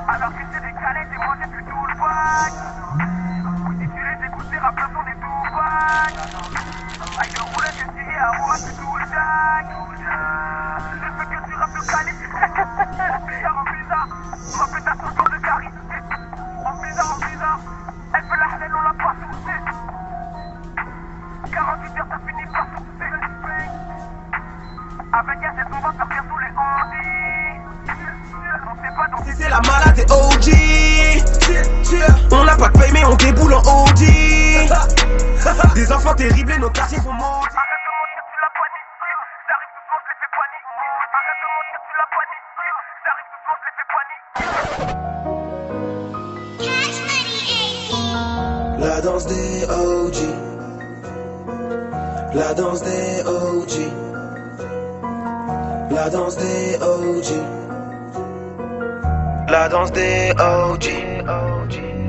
Alors que c'est des calettes et moi j'ai plus tout le bac. Si tu les écoutes, ces rappeurs sont des Tupac. Avec le roulette, j'ai tiré à moi, c'est tout le jack. Je fais que du rap de qualité. En bizarre, ma pétasse au de carité. En bizarre, elle fait la haine, on l'a pas touché. 48 heures, t'as fini par tousser. Avec un geste, on va sortir sous les handis. On sait pas donc si C'est la malade des OG. On n'a pas de paye mais on déboule en OG. Des enfants terribles et nos quartiers sont maudits. arrête de mentir, tu l'as paniqué. J'arrive doucement, je les fais paniquer. Arrête de mentir, tu l'as paniqué. J'arrive doucement, je les fais paniquer. La danse des OG. La danse des OG. La danse des OG. La danse des OG.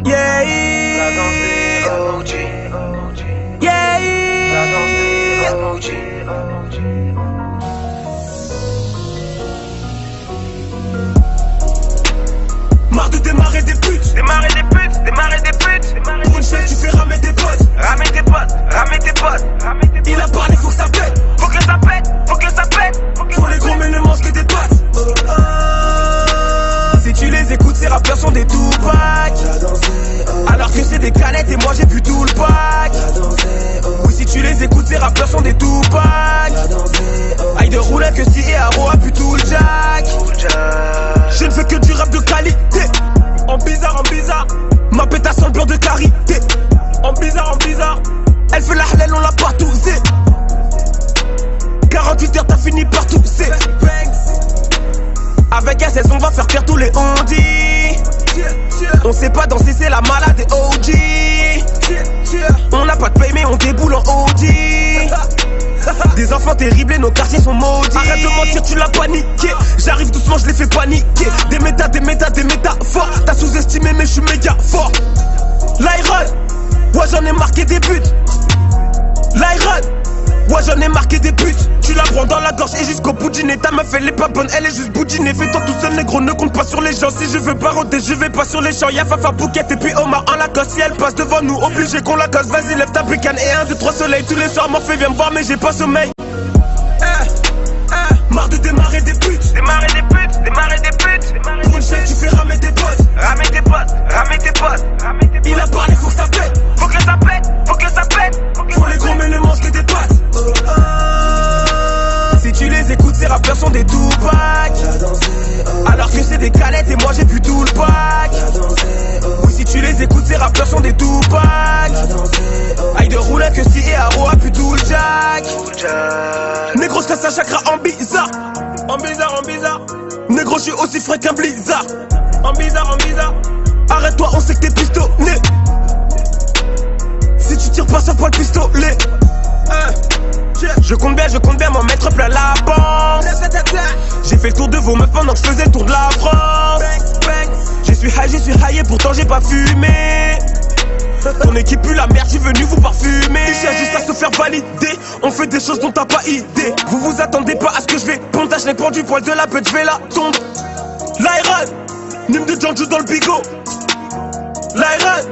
Yeah. La danse des OG. Yeah. La danse des OG. Marre de démarrer des putes. Démarrer des putes. Pour une chaîne tu fais ramer des potes. Ramer tes potes. Il a parlé faut que ça pète. Faut que ça pète. Pour les gros mais ne mange que des pâtes. Si tu les écoutes ces rappeurs sont des Tupac. Alors que c'est des canettes et moi j'ai plus tout le pack. Oui si tu les écoutes ces rappeurs sont des Tupac. Aïe de roulette que si et Haro a plus tout le jack. Je ne fais que du rap de qualité. En bizarre, ma pétasse sent le beurre de karité. En bizarre, elle fait la halal, on l'a pas tousé. 48 heures, t'as fini par tousser. Avec SS, on va faire taire tous les ondis. On sait pas danser, c'est la malade des OG. On n'a pas de paye, mais on déboule en OG. Des enfants terribles et nos quartiers sont maudits. Arrête de mentir, tu l'as paniqué. J'arrive doucement, je les fais paniquer. Des métaphores. T'as sous-estimé, mais je suis méga fort. L'Iron, ouais, j'en ai marqué des buts. L'Iron, ouais, j'en ai marqué des buts. Tu la prends dans la gorge et jusqu'au bout du nez. Ta meuf elle est pas bonne, elle est juste boudinée. Fais-toi tout seul, négro, ne compte pas sur les gens. Si je veux pas rôder, je vais pas sur les champs. Y'a Fafa Bouquet et puis Omar en Lacoste. Si elle passe devant nous, obligé qu'on la casse. Vas-y, lève ta bricane et 1, 2, 3 soleil. Tous les soirs, m'en fais, viens me voir, mais j'ai pas sommeil. Marre de démarrer des putes. Démarrer des putes. Pour une chaîne, tu fais ramer des potes. Ramer tes potes. Il a parlé, faut que ça pète. Faut que ça pète. Pour les gros, mais ne mange que des pâtes. Si tu les écoutes, ces rappeurs sont des Tupac. Alors que c'est des canettes et moi j'ai plus tout le pack. Oui, si tu les écoutes, ces rappeurs sont des Tupac. Aïe de roulette que si et Haro a plus tout le jack. Négro, je casse un chakra en bizarre. En bizarre. Négro, je suis aussi frais qu'un blizzard. En bizarre. Arrête-toi, on sait que t'es pistonné. Si tu tires pas, ça pas le pistolet. Je compte bien m'en mettre plein la banque. J'ai fait le tour de vos meufs pendant que je faisais le tour de la France. Je suis high et pourtant j'ai pas fumé. Ton équipe pue la merde, j'ai venu vous parfumer. Tu cherches juste à se faire valider. On fait des choses dont t'as pas idée. Vous vous attendez pas à ce que je vais. Pontage les pendu poil de la bête, je vais la tombe. L'Iron, Nîmes de Janju dans le bigot. L'Iron,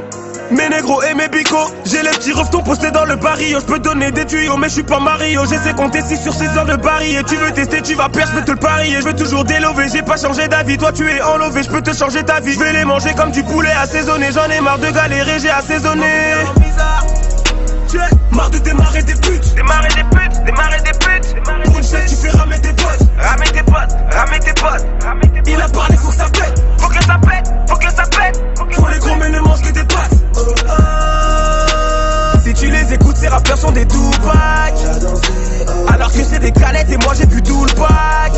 mes négros et mes bicots. J'ai les petits reftons postés dans le baril. Je peux donner des tuyaux mais je suis pas Mario. J'essaie compter 6 sur 6 heures de baril. Et tu veux tester, tu vas perdre, je peux te le parier. Je veux toujours délover, j'ai pas changé d'avis. Toi tu es enlevé, je peux te changer ta vie. Je vais les manger comme du poulet assaisonné. J'en ai marre de galérer, j'ai assaisonné. Marre de démarrer des putes. Démarrer des putes. Pour une chaîne tu fais ramer des potes. Ramer tes potes. Il a parlé, faut que ça pète. Faut que ça pète. Pour les gros mais ne mange que des pâtes. Si tu les écoutes, ces rappeurs sont des Tupac. Alors que c'est des canettes et moi j'ai plus tout le pack.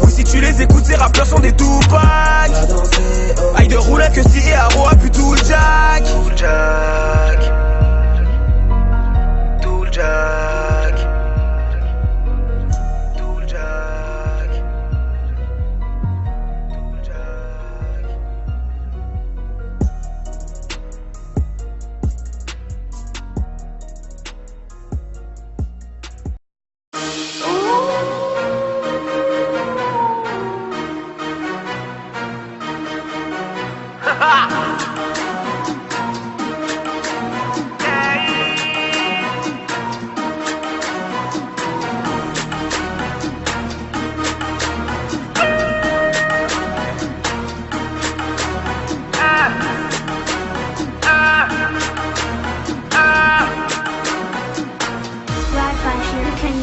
Oui si tu les écoutes, ces rappeurs sont des Tupac. Aïe de roulette que si et Haro a plus tout le jack.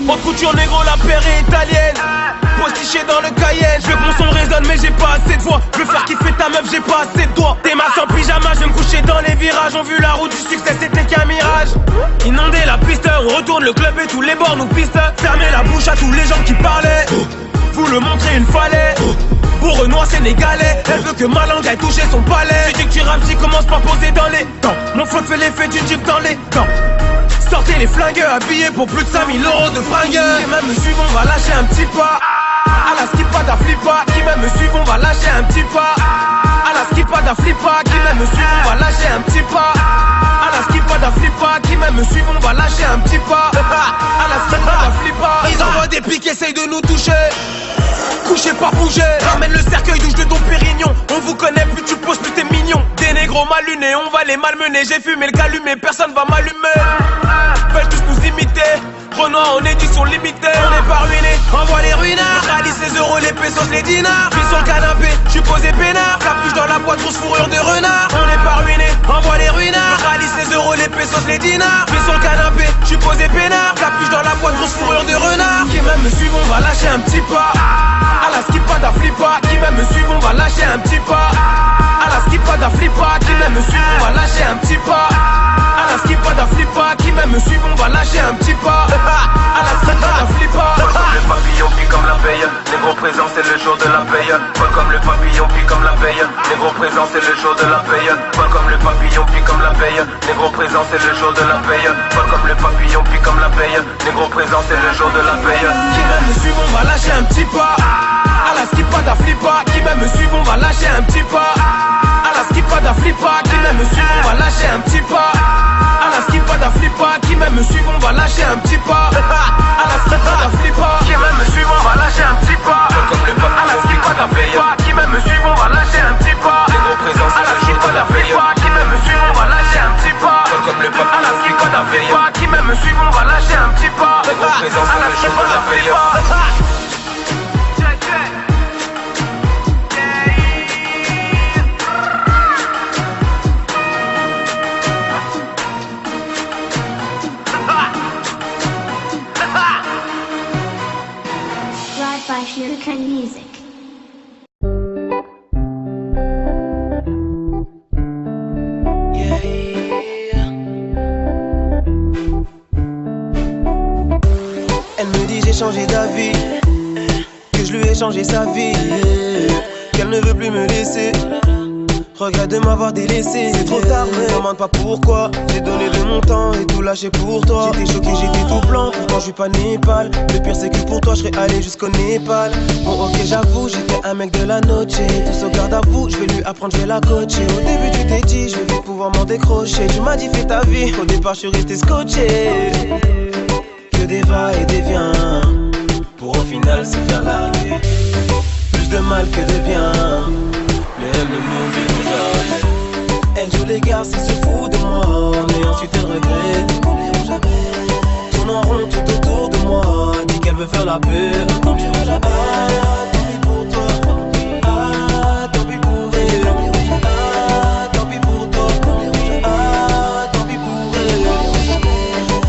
Haute couture négro, la paire est italienne. Postiché dans le Cayenne. Je veux que mon son résonne mais j'ai pas assez de voix. Je veux faire kiffer ta meuf, j'ai pas assez de doigts. T'es masses en pyjama, je vais me coucher dans les virages. On vu la route du succès, c'était qu'un mirage. Inonder la piste, on retourne le club et tous les bords nous pistent. Fermer la bouche à tous les gens qui parlaient. Vous le montrer une fallait. Pour Renoir sénégalais, elle veut que ma langue aille toucher son palais. Tu dis que tu rappes, tu commences par poser dans les dents. Mon flow fait l'effet d'une jupe dans les dents. Sortez les flingueurs, habillés pour plus de 5000 € de fringueurs. Qui même me suivent, on va lâcher un petit pas. À la skippa da flippa, qui même me suivent, on va lâcher un petit pas. À la skippa da flippa, qui même me suivent, on va lâcher un petit pas. À la skippa da flippa, qui même me suivent, on va lâcher un petit pas. À la skippa da flippa, ils envoient des pics, essayent de nous toucher. Couché pas bouger, ramène le cercueil, douche de ton pérignon. On vous connaît, plus tu poses, plus t'es mignon. Des négros mal lunés, on va les malmener. J'ai fumé le calumet, personne va m'allumer. Veulent tous nous imiter. Renoir en édition limitée, on n'est pas ruinés. Envoie les ruinards, réalise les euros, les pesos, les dinars. Puis sur le canapé, j'suis posé peinard. Capuche dans la boîte, grosse fourrure de renard. On n'est pas ruinés, envoie les ruinards, réalise les euros, les pesos, les dinars. Puis sur le canapé, j'suis posé peinard. Capuche dans la boîte, grosse fourrure de renard. Qui même me suivent, on va lâcher un petit pas. À la skippa da flippa, qui même me suivent, on va lâcher un petit pas. À la skippa da flippa, qui même me suivent, on va lâcher un petit pas. À la skippa da flippa, qui même me suivent, on va lâcher un petit pas. À la skippa da flippa. Pas comme le papillon, puis comme la veille. Négro présent, c'est le jour de la paye. Pas comme le papillon, puis comme la veille. Négro présent, c'est le jour de la paye. Pas comme le papillon, puis comme la veille. Négro présent, c'est le jour de la paye. Pas comme le papillon, puis comme la veille. Négro présent, c'est le jour de la paye. Qui même me suivent, on va lâcher un petit pas. À la skippa da flippa, qui même me suivent, on va lâcher un petit pas. À la skippa da flippa, qui même me suivent, on va lâcher un petit pas. À la skippa da flippa, qui même me suivent, on va lâcher un petit pas. À la skippa da flippa, Qui même me suivent, on va lâcher un petit pas. Pas comme le à la papillon, puis skippa comme da la veille. flippa, qui même me suivent, on va lâcher un petit pas. Négro présent, À c'est la le jour skippa de da la paye. flippa, qui même me suivent, on va lâcher un petit pas. Pas comme le À la papillon, puis skippa comme da la veille. flippa, qui même me suivent, on va lâcher un petit pas. Négro présent, À c'est la le jour skippa de da la paye. flippa. By Sugarcane Music. Elle me dit j'ai changé d'avis, que je lui ai changé sa vie, qu'elle ne veut plus me laisser. Regrette de m'avoir délaissé, c'est trop tard, me demande pas pourquoi. J'ai donné de mon temps et tout lâché pour toi. J'étais choqué, j'étais tout blanc, pourtant je suis pas Népal. Le pire c'est que pour toi je serais allé jusqu'au Népal. Bon ok j'avoue, j'étais un mec de la noche. Tout se garde à vous, je vais lui apprendre, je vais la coacher. Au début tu t'es dit, je vais vite pouvoir m'en décrocher. Tu m'as dit fais ta vie, au départ je suis resté scotché. Que des va et des viens, pour au final se faire larguer. Plus de mal que de bien, mais elle ne m'oublie jamais. Elle joue les garçons, se fout de moi, mais ensuite elle regrette. Tourne en rond tout autour de moi, dit qu'elle veut faire la paix. Tant pis pour toi, ah, tant pis pour elle. Ah, tant pis pour toi, ah, tant pis pour elle.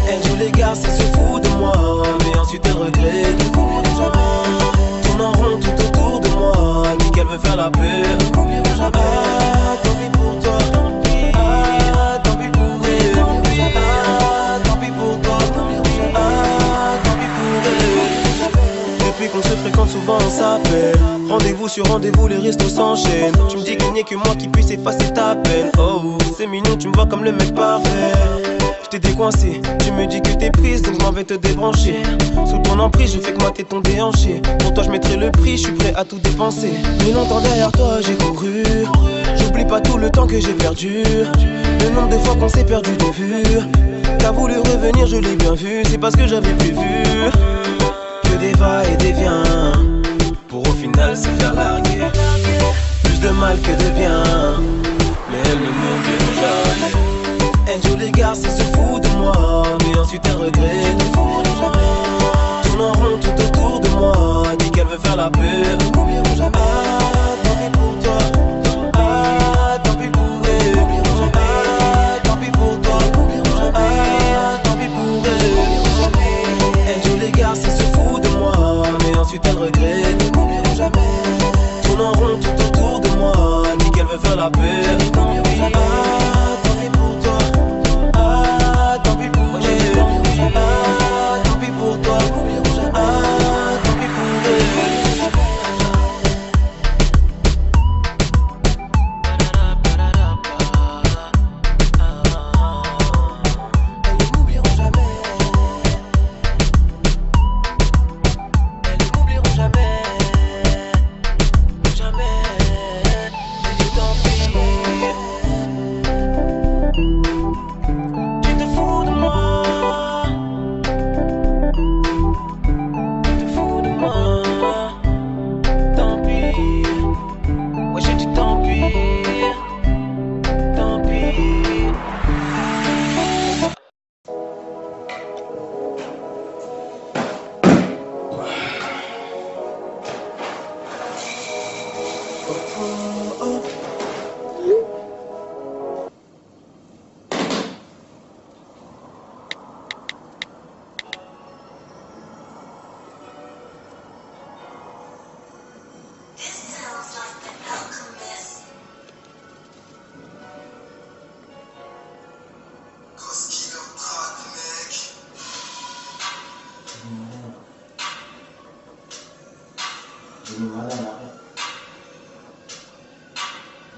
Elle joue les garçons, se fout de moi, mais ensuite elle regrette. Tourne en rond tout autour de moi, dit qu'elle veut faire la paix. Ah, tant pis pour toi, ah, tant pis pour elle. Ah, tant pis pour toi, ah, tant pis pour elle. Depuis qu'on se fréquente souvent on s'appelle. Rendez-vous sur rendez-vous, les restos s'enchaînent. Tu me dis qu'il n'y a que moi qui puisse effacer ta peine. Oh, c'est mignon, tu me vois comme le mec parfait. Je t'ai décoincé, tu me dis que t'es prise, donc je m'en vais te débrancher. Sous ton emprise, je fais que mater ton déhanché. Pour toi je mettrai le prix, je suis prêt à tout dépenser. Mais longtemps derrière toi j'ai couru, j'oublie pas tout le temps que j'ai perdu. Le nombre de fois qu'on s'est perdu de vue. T'as voulu revenir, je l'ai bien vu, c'est parce que j'avais prévu. Que des va et des viens, pour au final se faire larguer. Plus de mal que de bien, mais elle ne m'oublie jamais. Elle joue les garçons, se fout de moi, mais ensuite elle regrette. Tourne en rond tout autour de moi, dit qu'elle veut faire la paix. Ah, tant pis pour toi, ah, tant pis pour elle. Ah, tant pis pour toi, ah, tant pis pour elle. Elle joue les garçons. de la paix. Ah, tant pis pour toi. Ah, tant pis pour moi. Ah, tant pis pour toi. Ah, tant pis pour eux.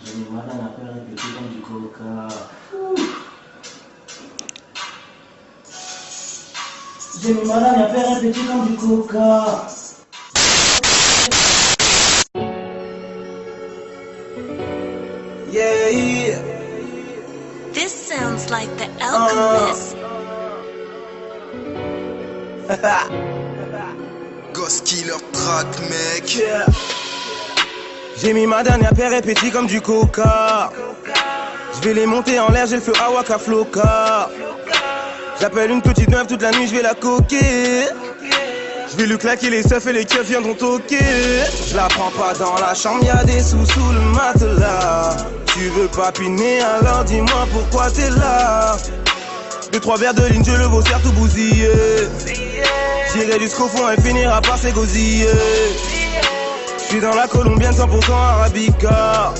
J'ai mis mal à la paire répété comme du coca. J'ai mis mal à la paire répété comme du coca. Yeah. This sounds like The Alchemist. Ghost Killer track, mec. Yeah. J'ai mis ma dernière paire répétée comme du coca. Je vais les monter en l'air, j'ai le feu à Waka Flocka. J'appelle une petite meuf toute la nuit, je vais la coquer. Je vais lui claquer les seufs et les keufs viendront toquer. Je la prends pas dans la chambre, y'a des sous sous le matelas. Tu veux papiner, alors dis-moi pourquoi t'es là. 2-3 verres de ligne, je le vaux certes tout bousillé. J'irai jusqu'au fond, elle finira par s'égosiller. J'suis dans la colombienne 100% arabica.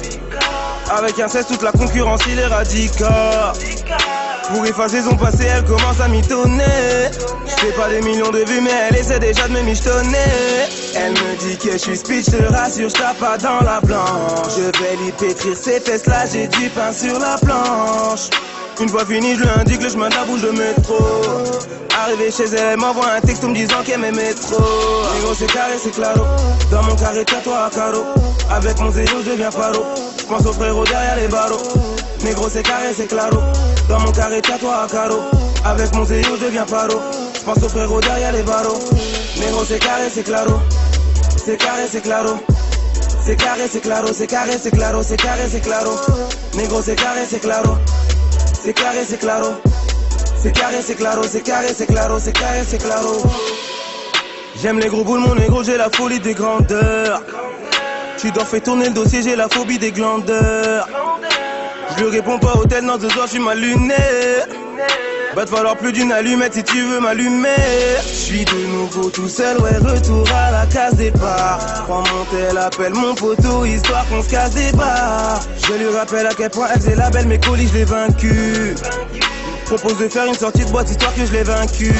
Avec un 16, toute la concurrence il éradica. Pour effacer son passé, elle commence à mitonner. J'fais pas des millions de vues, mais elle essaie déjà de me michetonner. Elle me dit que je suis speed, j'te rassure, j'tape pas dans la blanche. Je vais lui pétrir ses fesses, là j'ai du pain sur la planche. Une fois fini, je lui indique le chemin de la bouche de métro. Arrivé chez elle, elle m'envoie un texto me disant qu'elle m'aimait trop. Négro c'est carré, c'est claro. Dans mon carré, toi à carreau. Avec mon zéro, je deviens paro. J'pense aux frérots derrière les barreaux. Négro c'est carré, c'est claro. Dans mon carré, toi à carreau. Avec mon zéro, je deviens paro. J'pense aux frérots derrière les barreaux. Négro c'est carré, c'est claro. C'est carré, c'est claro. C'est carré, c'est claro. C'est carré, c'est claro. C'est carré, c'est claro. Négro c'est carré, c'est claro. C'est carré, c'est claro. C'est carré, c'est claro, c'est carré, c'est claro, c'est carré, c'est claro. J'aime les gros boules, mon négro, j'ai la folie des grandeurs. Tu dois faire tourner le dossier, j'ai la phobie des glandeurs. Je lui réponds pas hôtel, non, ce soir je suis mal luné. Va te falloir plus d'une allumette si tu veux m'allumer. Je suis de nouveau tout seul, ouais, retour à la case départ. Prends mon tel, appelle mon poteau, histoire qu'on se casse des barres. Je lui rappelle à quel point elle faisait la belle, mes colis je l'ai vaincu. Propose de faire une sortie de boîte, histoire que je l'ai vaincu.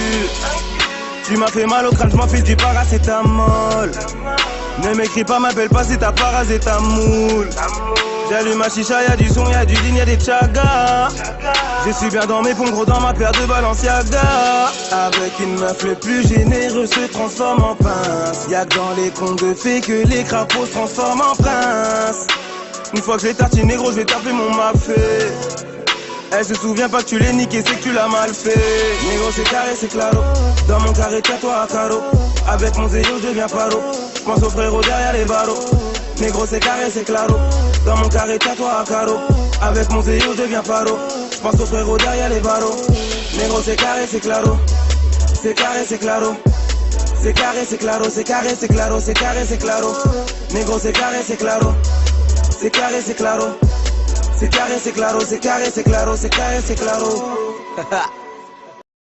Tu m'as fait mal au crâne, je m'enfile du paracétamol. Ne m'écris pas, m'appelle pas, c'est ta paracétamoule. J'allume ma chicha, y'a du son, y'a du ligne, y'a des chagas. Je suis bien dans mes pompes, gros dans ma paire de Balenciaga. Avec une meuf le plus généreux se transforme en pince. Y'a que dans les contes de fées que les crapauds se transforment en prince. Une fois que j'ai tartiné, gros, je vais taper mon mafé. Elle se souvient pas que tu l'es niqué, c'est que tu l'as mal fait. Négro c'est carré, c'est claro. Dans mon carré, toi à carreau. Avec mon zéro, je deviens paro. J'pense aux frérots derrière les barreaux. Négro c'est carré, c'est claro. Dans mon carré, toi à carreau. Avec mon zéro, je deviens paro. J'pense aux frérots derrière les barreaux. Négro c'est carré, c'est claro. C'est carré, c'est claro. C'est carré, c'est claro. C'est carré, c'est claro. C'est carré, c'est claro. Négro c'est carré, c'est claro. C'est carré, c'est claro. C'est carré, c'est claro, c'est carré, c'est claro, c'est carré, c'est claro.